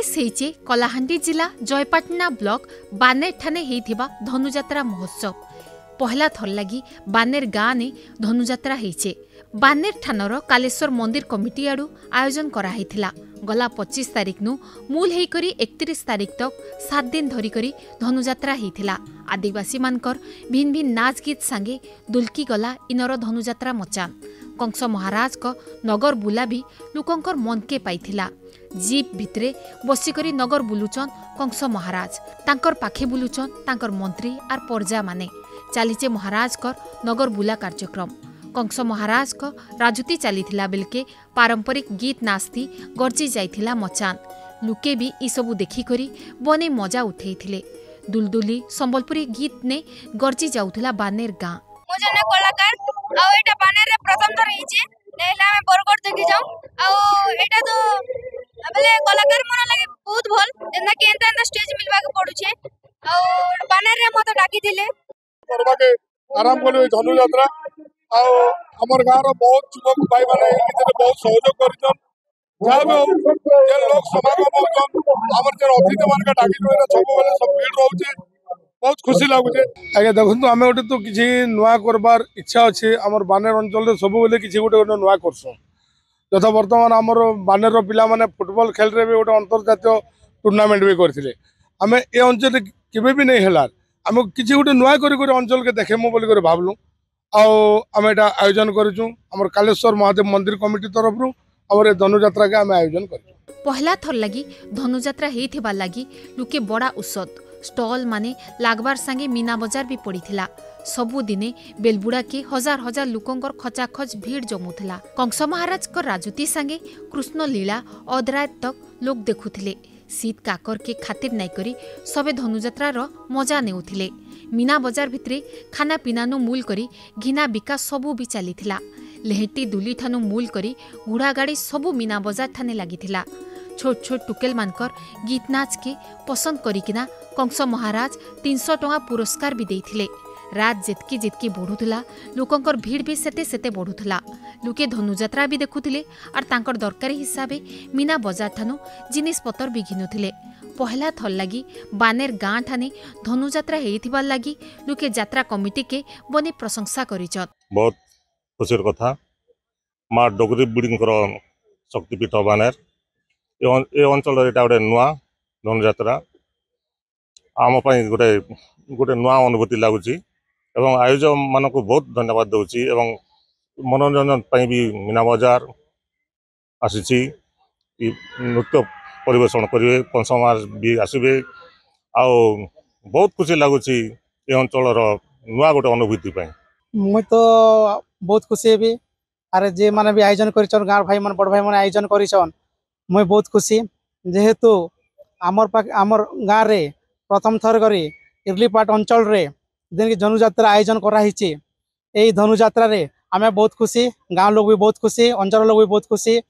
से कलाहांडी जिला जयपाटना ब्लॉक बानेर ठाने होइथिबा धनुजात्रा महोत्सव पहला थर लगी बानेर गाँ ने धनुजात्रा होइछे। बानेर ठानर कालेश्वर मंदिर कमिटी आड़ू आयोजन कराइथिला। गला 25 तारिख नु मूल हेकरी 31 तारिख तक 7 दिन धरी करी धनुजात्रा होइथिला। आदिवासी मानकर भिन्न भिन्न नाच गीत संगे दुलकी गला इनर धनुजात्रा मचान। कंस महाराज को नगर बुला भी लोकंकर मन के पाइथिला। जीप भितरे बसिकरी नगर बुलुचन कंस महाराज तांकर पाखे बुलुचन तांकर मंत्री आर परजा माने। चालीचे महाराज कर नगर बुला कार्यक्रम। कंस महाराज को राजुती चलीथिला बेलके पारंपरिक गीत नाचती गर्जी जाइथिला मचान। लुके भी ई सबु देखी करी बने मजा उठेइथिले। दुलदुली संबलपुरी गीत ने गर्जी जाउथिला बानेर गाँ। मुझे कलाकार आ एटा बानेर रे प्रथम थर हिचे नेला में बरगड देखि जाऊ आ एटा तो अबले कलाकार मन लागे बहुत भल जेना कि एंता स्टेज मिलबा के पडु छे आ बानेर रे मते डाकी दिले करबा के आराम कोले धनु यात्रा आ हमर गाँव रो बहुत युवक भाई माने इतने बहुत सहयोग करितन जाबे जे लोग समागम होतन हमर जे अतिथि मान का डाकी होय सब बेले सब भीड़ रहउचे बहुत खुशी लागुचे। आगे देखंतु आमे ओटे तो किछि नुवा करबार इच्छा अछि। हमर बानेर अंचल रे सब बेले किछि गोटे नुवा करसो जथा वर्तमान हमर बानेर रो पिला माने फुटबॉल खेल रे भी गोटे अंतर्जातीय टूर्नामेंट भी करथिले। आमे ए अंचल केबे भी नै हेलार आमे किछि गोटे नुवा करी करी अंचल के देखेमु बोली करे भाबलु आ आमे एटा आयोजन करिछु। हमर कालेश्वर महादेव मंदिर कमिटी तरफ रु हमर धनुजात्रा के आमे आयोजन करिछु। पहला थर लगी धनुजात्रा हेइथिबा लगी लुके बड़ा उसद स्टॉल माने लागबार संगे मीना बाजार भी पड़ीथिला। सबु दिने बेलबुड़ा के हजार हजार लोकंकर खचाखच भीड़ जमुथिला। कंस महाराज को राजुती संगे कृष्ण लीला अधरात तक लोग देखुथिले। शीत काकर के खातिर नाई करी सबे धनुजात्रा रो मजा नेउथिले। मीना बाजार भितरे खाना पीना नु मूल करी घिना बिका सबु भी चलीथिला। लेहेटी दुली ठानु मूल करी घुड़ा गाड़ी सबु मीना बाजार ठाने लागिथिला। छोट छोट टुकेल मानकर गीत नाच के पसंद करिकिना कंस महाराज 300 टंका पुरस्कार भी देइथिले। रात जितकी जितकी बढ़ुथला लोकंकर भीड़ भी सेते सेते बढ़ुथला। लुके धनुजात्रा भी देखुथिले और तांकर दरकारी हिसाबे मीना बाजार ठानु जिनिस पतर भी घिनुथिले। पहला थल लगी बानेर गाँ ठाने धनुजात्रा हेइथिबा लगी लुके यात्रा कमिटी के बने प्रशंसा करिछत। बहुत खुशीर कथा माँ डोगरी बुढ़ींकर शक्तिपीठ बानेर ए अंचल एटा गोटे नुआ धनुजात्रा आम गोटे गोटे नुआ अनुभूति लगुच एवं आयोजक मान को बहुत धन्यवाद दूची। एवं मनोरंजन भी मीना बाजार आसी नृत्य परिवेषण करेंगे कंस महाराज भी आसबे आ बहुत खुशी लगुच ए अंचल नुआ गोटे अनुभूति। मुई तो बहुत खुशी हेबी अरे जे माने भी आयोजन कर गाँव भाई मन बड़ भाई मन आयोजन कर मुई बहुत खुशी जेहेतु आमर गाँव रे प्रथम थर करी इरलीपाट अंचल रे दिन की धनुजात्रा आयोजन कराई। यही धनुजात्रा रे आमे बहुत खुशी गाँव लोग भी बहुत खुशी अंचल लोग भी बहुत खुशी।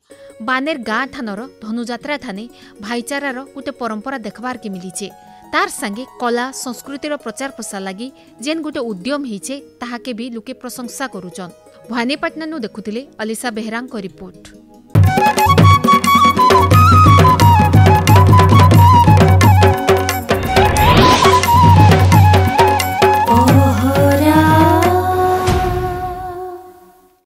बानेर गाँ ठानर धनुजात्रा ठाने भाईचारार गोटे परंपरा देखबार के मिलीचे। तार संगे कला संस्कृतिर प्रचार प्रसार लगी जेन गोटे उद्यम हिचे ताहाके भी लोके प्रशंसा करुचन। भवानीपाटना नु देखुथिले अलिसा बेहरांग को रिपोर्ट।